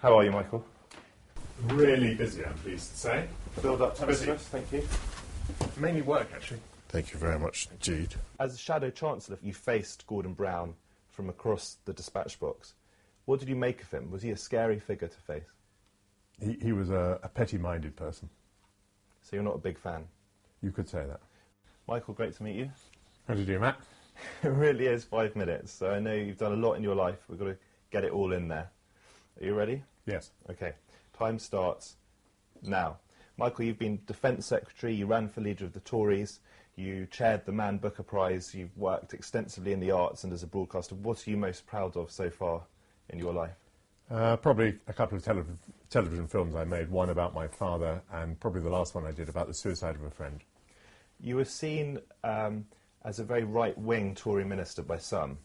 How are you, Michael? Really busy, I'm pleased to say. Build up to Christmas, thank you. Mainly work, actually. Thank you very much indeed. As Shadow Chancellor, you faced Gordon Brown from across the dispatch box. What did you make of him? Was he a scary figure to face? He was a petty-minded person. So you're not a big fan? You could say that. Michael, great to meet you. How do you do, Matt? It really is 5 minutes. So I know you've done a lot in your life. We've got to get it all in there. Are you ready? Yes. Okay. Time starts now. Michael, you've been Defence Secretary, you ran for leader of the Tories, you chaired the Man Booker Prize, you've worked extensively in the arts and as a broadcaster. What are you most proud of so far in your life? Probably a couple of television films I made, one about my father and probably the last one I did about the suicide of a friend. You were seen as a very right-wing Tory minister by some,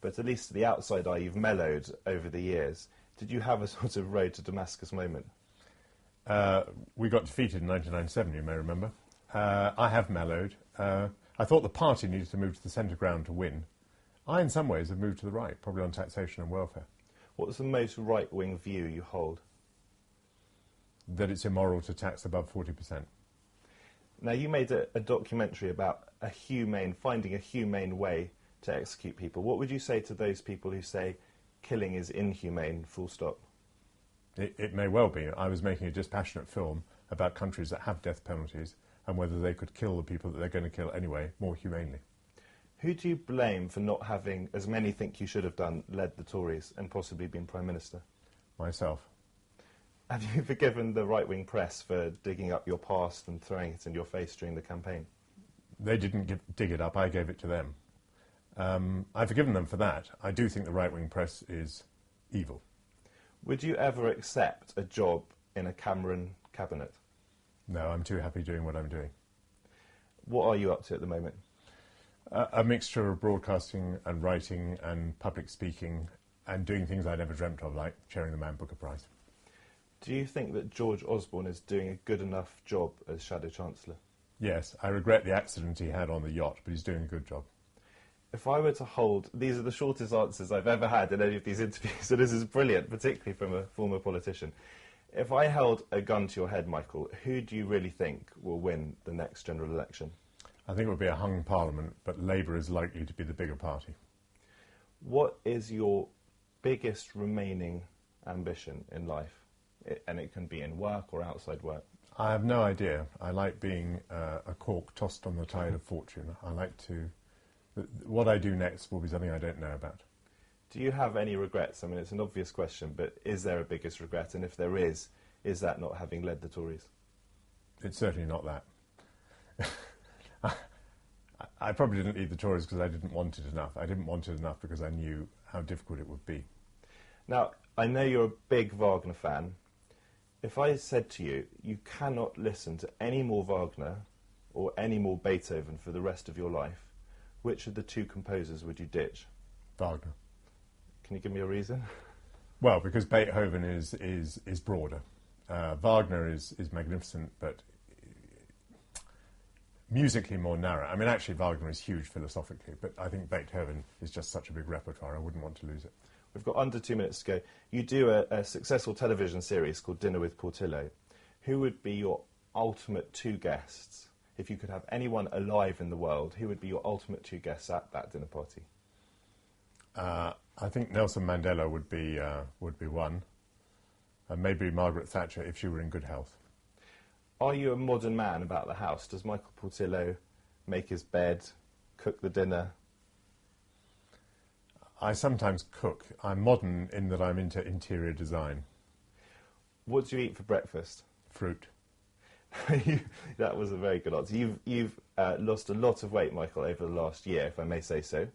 but at least to the outside eye you've mellowed over the years. Did you have a sort of road to Damascus moment? We got defeated in 1997, you may remember. I have mellowed. I thought the party needed to move to the centre ground to win. I, in some ways, have moved to the right, probably on taxation and welfare. What's the most right-wing view you hold? That it's immoral to tax above 40%. Now, you made a documentary about finding a humane way to execute people. What would you say to those people who say killing is inhumane, full stop? It may well be. I was making a dispassionate film about countries that have death penalties and whether they could kill the people that they're going to kill anyway more humanely. Who do you blame for not having, as many think you should have done, led the Tories and possibly been Prime Minister? Myself. Have you forgiven the right-wing press for digging up your past and throwing it in your face during the campaign? They didn't dig it up, I gave it to them. I've forgiven them for that. I do think the right-wing press is evil. Would you ever accept a job in a Cameron cabinet? No, I'm too happy doing what I'm doing. What are you up to at the moment? A mixture of broadcasting and writing and public speaking and doing things I never dreamt of, like chairing the Man Booker Prize. Do you think that George Osborne is doing a good enough job as Shadow Chancellor? Yes, I regret the accident he had on the yacht, but he's doing a good job. If I were to hold... These are the shortest answers I've ever had in any of these interviews, so this is brilliant, particularly from a former politician. If I held a gun to your head, Michael, who do you really think will win the next general election? I think it would be a hung parliament, but Labour is likely to be the bigger party. What is your biggest remaining ambition in life? And it can be in work or outside work. I have no idea. I like being a cork tossed on the tide of fortune. I like to... What I do next will be something I don't know about. Do you have any regrets? I mean, it's an obvious question, but is there a biggest regret? And if there is that not having led the Tories? It's certainly not that. I probably didn't lead the Tories because I didn't want it enough. I didn't want it enough because I knew how difficult it would be. Now, I know you're a big Wagner fan. If I said to you, you cannot listen to any more Wagner or any more Beethoven for the rest of your life, which of the two composers would you ditch? Wagner. Can you give me a reason? Well, because Beethoven is broader. Wagner is magnificent, but musically more narrow. I mean, actually, Wagner is huge philosophically, but I think Beethoven is just such a big repertoire, I wouldn't want to lose it. We've got under 2 minutes to go. You do a successful television series called Dinner with Portillo. Who would be your ultimate two guests? If you could have anyone alive in the world, who would be your ultimate two guests at that dinner party? I think Nelson Mandela would be one, and maybe Margaret Thatcher if she were in good health. Are you a modern man about the house? Does Michael Portillo make his bed, cook the dinner? I sometimes cook. I'm modern in that I'm into interior design. What do you eat for breakfast? Fruit. That was a very good answer. You've lost a lot of weight, Michael, over the last year, if I may say so.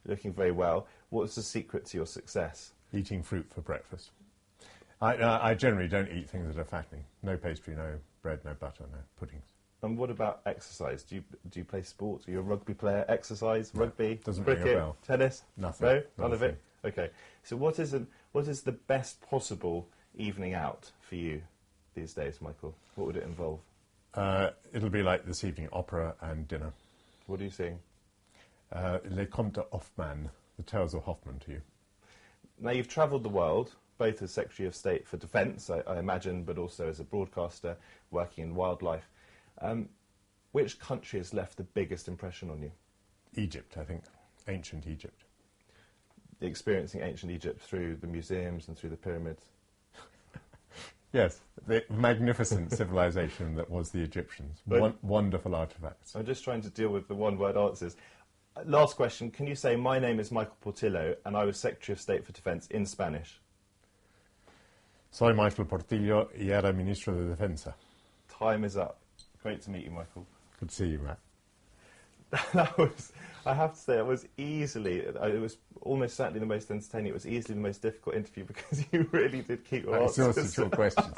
Looking very well. What's the secret to your success? Eating fruit for breakfast. I generally don't eat things that are fattening. No pastry, no bread, no butter, no puddings. And what about exercise? Do you play sports? Are you a rugby player? Exercise? Rugby? Doesn't cricket? ring a bell. Tennis? Nothing. No? None of it? Okay. So what is the best possible evening out for you these days, Michael? What would it involve? It'll be like this evening, opera and dinner. What are you seeing? Le Comte de Hoffmann, the Tales of Hoffmann to you. Now, you've travelled the world, both as Secretary of State for Defence, I imagine, but also as a broadcaster working in wildlife. Which country has left the biggest impression on you? Egypt, I think. Ancient Egypt. Experiencing ancient Egypt through the museums and through the pyramids. Yes, the magnificent civilization that was the Egyptians. Wonderful artefacts. I'm just trying to deal with the one-word answers. Last question. Can you say, my name is Michael Portillo and I was Secretary of State for Defence in Spanish? Soy Michael Portillo y era Ministro de Defensa. Time is up. Great to meet you, Michael. Good to see you, Matt. That was, I have to say, it was almost certainly the most entertaining. It was easily the most difficult interview because you really did keep your answers. Exhausted your questions.